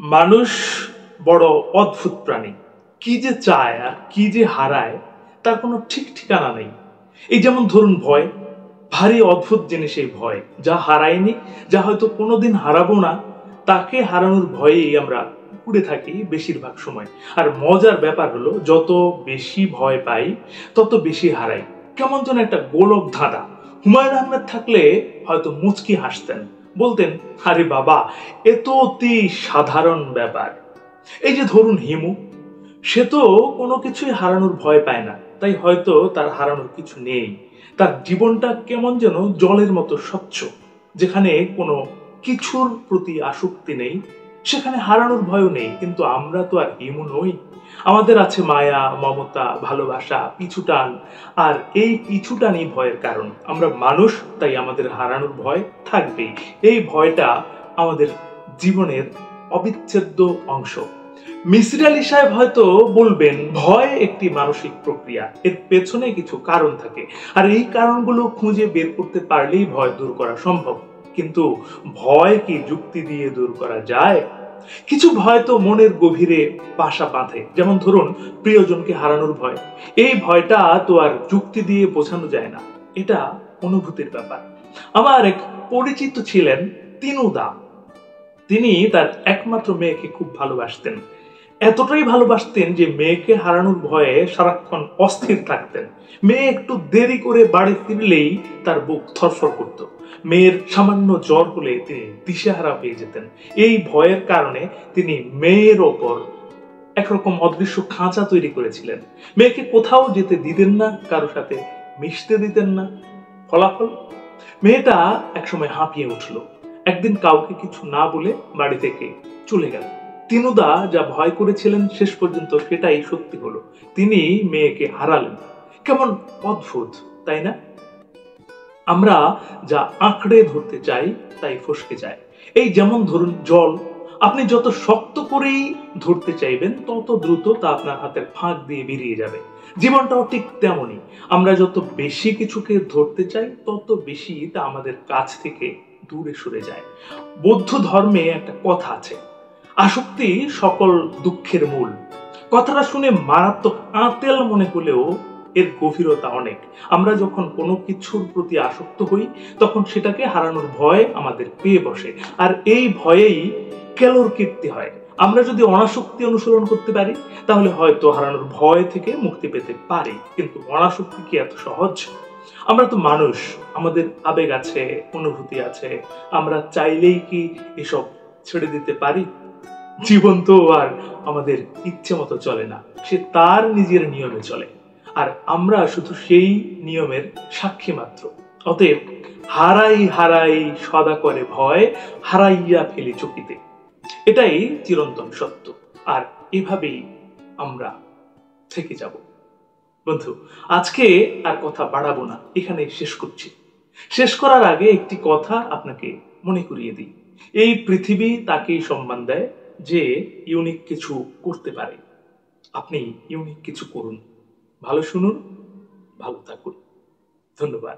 মানুষ বড় অদ্ভুত প্রাণী। কি যে চায় আর কি যে হারায় তার কোনো ঠিক ঠিকানা নেই। এই যেমন ধরুন ভয়, ভারী অদ্ভুত জিনিস এই ভয়, যা হারায়নি, যা হয়তো কোনোদিন হারাবো না, তাকে হারানোর ভয়েই আমরা উড়ে থাকি বেশিরভাগ সময়। আর মজার ব্যাপার হলো, যত বেশি ভয় পাই তত বেশি হারাই। কেমন যেন একটা গোলক ধাঁধা। হুমায়ুন আহমেদ থাকলে হয়তো মুচকি হাসতেন, বলতেন, আরে বাবা, এ তো অতি সাধারণ ব্যাপার। এই যে ধরুন হিমু, সে তো কোনো কিছুই হারানোর ভয় পায় না, তাই হয়তো তার হারানোর কিছু নেই। তার জীবনটা কেমন যেন জলের মতো স্বচ্ছ, যেখানে কোনো কিছুর প্রতি আসক্তি নেই, সেখানে হারানোর ভয়ও নেই। কিন্তু আমরা তো আর হিমু নই। আমাদের আছে মায়া, মমতা, ভালোবাসা, পিছুটান। আর এই পিছুটানই ভয়ের কারণ। আমরা মানুষ, তাই আমাদের হারানোর ভয় থাকবেই। এই ভয়টা আমাদের জীবনের অবিচ্ছেদ্য অংশ। মিসির আলী সাহেব হয়তো বলবেন, ভয় একটি মানসিক প্রক্রিয়া, এর পেছনে কিছু কারণ থাকে, আর এই কারণগুলো খুঁজে বের করতে পারলেই ভয় দূর করা সম্ভব। কিন্তু ভয় কি যুক্তি দিয়ে দূর করা যায়? কিছু ভয় তো মনের গভীরে বাসা বাঁধে, যেমন ধরুন প্রিয়জনকে হারানোর ভয়। এই ভয়টা তো আর যুক্তি দিয়ে বোঝানো যায় না, এটা অনুভূতির ব্যাপার। আমার এক পরিচিত ছিলেন তিনুদা। তিনি তার একমাত্র মেয়েকে খুব ভালোবাসতেন। এতটাই ভালোবাসতেন যে মেয়েকে হারানোর ভয়ে সারাক্ষণ অস্থির থাকতেন। মেয়ে একটু দেরি করে বাড়ি ফিরলেই তার বুক থরথর করত। মেয়ের সামান্য জ্বর হলে তিনি দিশেহারা হয়ে যেতেন। এই ভয়ের কারণে তিনি মেয়ের ওপর একরকম অদৃশ্য খাঁচা তৈরি করেছিলেন। মেয়েকে কোথাও যেতে দিতেন না, কারো সাথে মিশতে দিতেন না। ফলাফল, মেয়েটা একসময় হাঁপিয়ে উঠল। একদিন কাউকে কিছু না বলে বাড়ি থেকে চলে গেল। তিনুদা যা ভয় করেছিলেন শেষ পর্যন্ত সেটাই সত্যি হলো। তিনি মেয়েকে হারালেন। কেমন অদ্ভুত, তাই না? আমরা যা আঁকড়ে ধরতে চাই তাই ফসকে যায়। এই যেমন ধরুন জল, আপনি যত শক্ত করেই ধরতে চাইবেন তত দ্রুত তা আপনার হাতের ফাঁক দিয়ে বেরিয়ে যাবে। জীবনটাও ঠিক তেমনই। আমরা যত বেশি কিছুকে ধরতে চাই তত বেশি তা আমাদের কাছ থেকে দূরে সরে যায়। বৌদ্ধ ধর্মে একটা কথা আছে, আসক্তি সকল দুঃখের মূল। কথাটা শুনে মারাত্মক আঁতেল মনে হলেও এর গভীরতা অনেক। আমরা যখন কোনো কিছুর প্রতি আসক্ত হই তখন সেটাকে হারানোর ভয় আমাদের পেয়ে বসে, আর এই ভয়েই কেলোর কীর্তি হয়। আমরা যদি অনাসক্তি অনুসরণ করতে পারি তাহলে হয়তো হারানোর ভয় থেকে মুক্তি পেতে পারি। কিন্তু অনাসক্তি কি এত সহজ? আমরা তো মানুষ, আমাদের আবেগ আছে, অনুভূতি আছে। আমরা চাইলেই কি এসব ছেড়ে দিতে পারি? জীবন তো আর আমাদের ইচ্ছে মতো চলে না, সে তার নিজের নিয়মে চলে, আর আমরা শুধু সেই নিয়মের সাক্ষী মাত্র। অতএব হারাই হারাই সদা করে ভয়, হারাইয়া ফেলি চকিতে। এটাই চিরন্তন সত্য, আর এভাবেই আমরা থেকে যাব। বন্ধু, আজকে আর কথা বাড়াবো না, এখানে শেষ করছি। শেষ করার আগে একটি কথা আপনাকে মনে করিয়ে দিই। এই পৃথিবী তাকেই সম্মান দেয় যে ইউনিক কিছু করতে পারে। আপনি ইউনিক কিছু করুন, ভালো শুনুন, ভালো থাকুন। ধন্যবাদ।